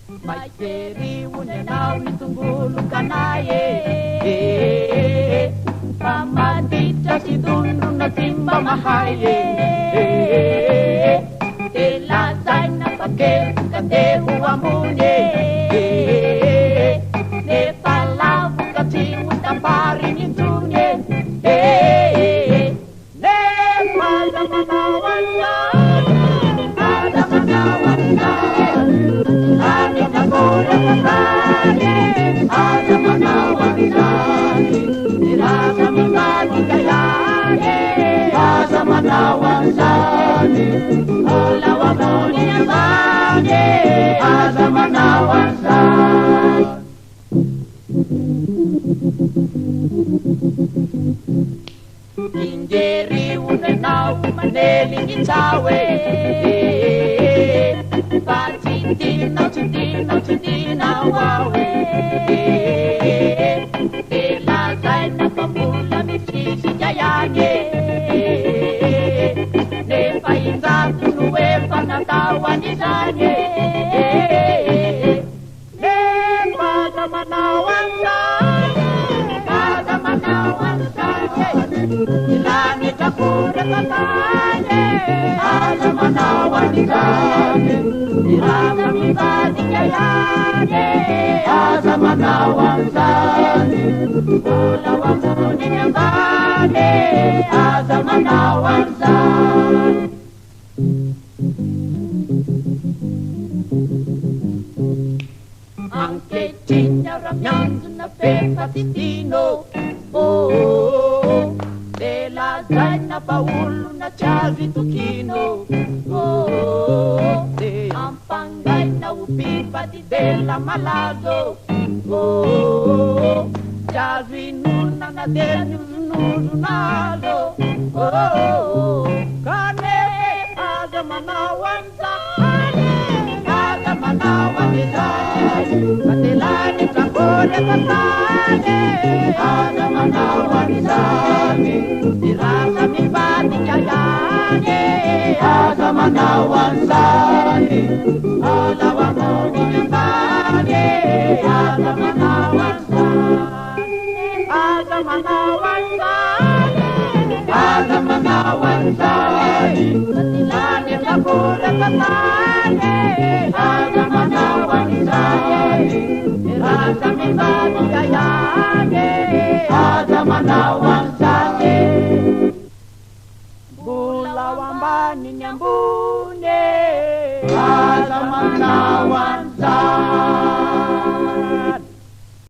Maikeri unenau nitungulu kanaye Pamatita si dundu na timba mahaye Telasay na pagkel katehu amunye Ne palavu katimu tampari nitunye Ne palamanawan ya Palamanawan ya Injeri unenau maneling itawe Patintina wawe Telasay na pamula mifisi jayanye Ne painga tunuwe panatawa nizanye Ne pagmanawan sanye Ilani chakura kakanye Pagmanawan sanye Irama mibadi jayane Azamanawan sani Ula wamuni nyambane Azamanawan sani Anche cinya ramyanzu na pepa titino Oh, della zaina paulu na chazi tukino Oh, ampangay na upipa di della malazo Oh, chazi nuna na denyu nunalo Oh, kane azamanawan sani Azamanawan sani Katilani kakore kasane Azamanawan sani Dirasa mibati jayane Azamanawan sani Olawa moni nyambane Azamanawan sani Azamanawan sani Azamanawan sani Katilani kakore kasane Azamanawan sani Dirasa mibati jayane Azamanawan sani Bulawambani nyambune Azamanawan sani